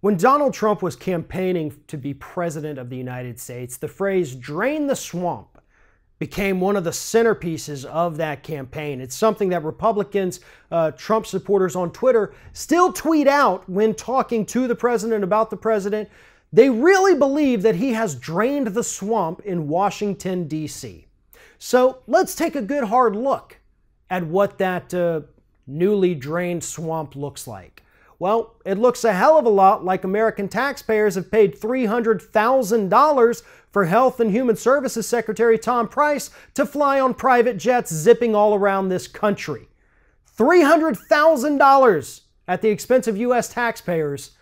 When Donald Trump was campaigning to be president of the United States, the phrase "drain the swamp" became one of the centerpieces of that campaign. It's something that Republicans, Trump supporters on Twitter still tweet out when talking to the president about the president. They really believe that he has drained the swamp in Washington, D.C. So let's take a good hard look at what that newly drained swamp looks like. Well, it looks a hell of a lot like American taxpayers have paid $300,000 for Health and Human Services Secretary Tom Price to fly on private jets zipping all around this country. $300,000 at the expense of U.S. taxpayers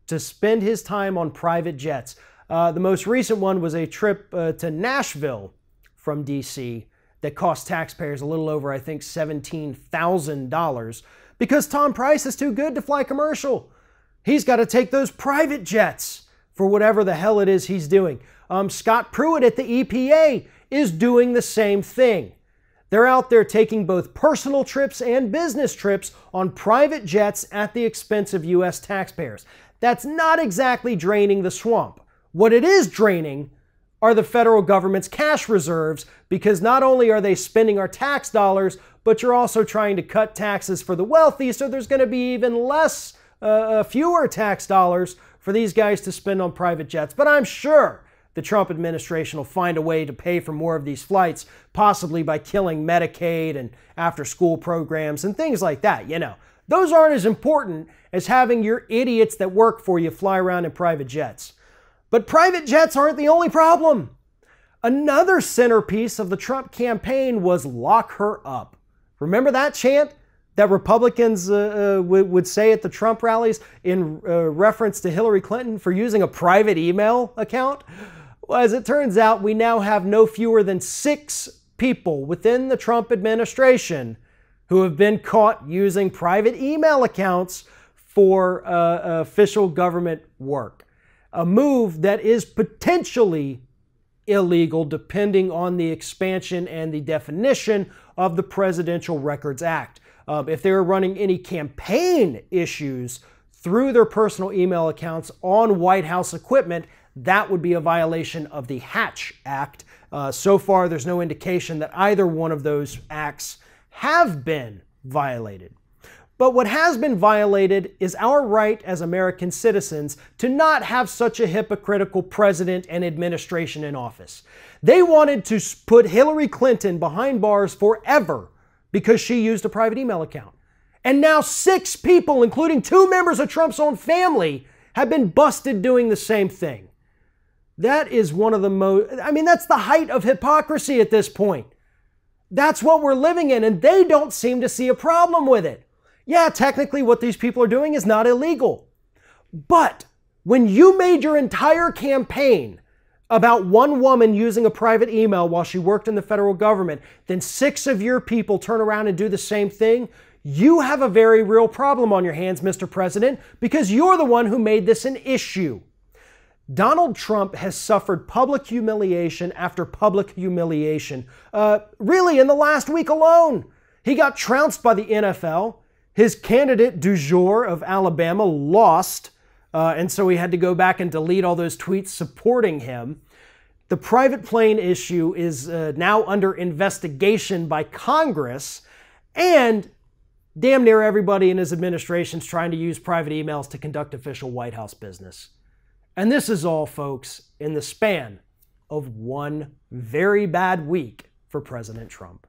to spend his time on private jets. The most recent one was a trip to Nashville from D.C. that cost taxpayers a little over, I think, $17,000 because Tom Price is too good to fly commercial. He's got to take those private jets for whatever the hell it is he's doing. Scott Pruitt at the EPA is doing the same thing. They're out there taking both personal trips and business trips on private jets at the expense of U.S. taxpayers. That's not exactly draining the swamp. What it is draining are the federal government's cash reserves, because not only are they spending our tax dollars, but you're also trying to cut taxes for the wealthy, so there's going to be even fewer tax dollars for these guys to spend on private jets. But I'm sure the Trump administration will find a way to pay for more of these flights, possibly by killing Medicaid and after-school programs and things like that. You know, those aren't as important as having your idiots that work for you fly around in private jets. But private jets aren't the only problem. Another centerpiece of the Trump campaign was "lock her up." Remember that chant that Republicans would say at the Trump rallies in reference to Hillary Clinton for using a private email account? Well, as it turns out, we now have no fewer than 6 people within the Trump administration who have been caught using private email accounts for official government work. A move that is potentially illegal depending on the expansion and the definition of the Presidential Records Act. If they were running any campaign issues through their personal email accounts on White House equipment, that would be a violation of the Hatch Act. So far, there's no indication that either one of those acts have been violated. But what has been violated is our right as American citizens to not have such a hypocritical president and administration in office. They wanted to put Hillary Clinton behind bars forever because she used a private email account. And now 6 people, including 2 members of Trump's own family, have been busted doing the same thing. That is one of the most, that's the height of hypocrisy at this point. That's what we're living in, and they don't seem to see a problem with it. Yeah, technically what these people are doing is not illegal. But when you made your entire campaign about one woman using a private email while she worked in the federal government, then 6 of your people turn around and do the same thing, you have a very real problem on your hands, Mr. President, because you're the one who made this an issue. Donald Trump has suffered public humiliation after public humiliation, really in the last week alone. He got trounced by the NFL. His candidate du jour of Alabama lost, and so he had to go back and delete all those tweets supporting him. The private plane issue is now under investigation by Congress, and damn near everybody in his administration is trying to use private emails to conduct official White House business. And this is all, folks, in the span of one very bad week for President Trump.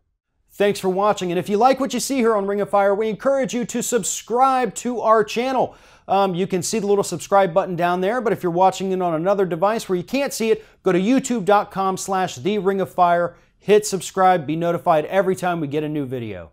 Thanks for watching, and if you like what you see here on Ring of Fire, we encourage you to subscribe to our channel. You can see the little subscribe button down there, but if you're watching it on another device where you can't see it, go to youtube.com/TheRingOfFire, hit subscribe, be notified every time we get a new video.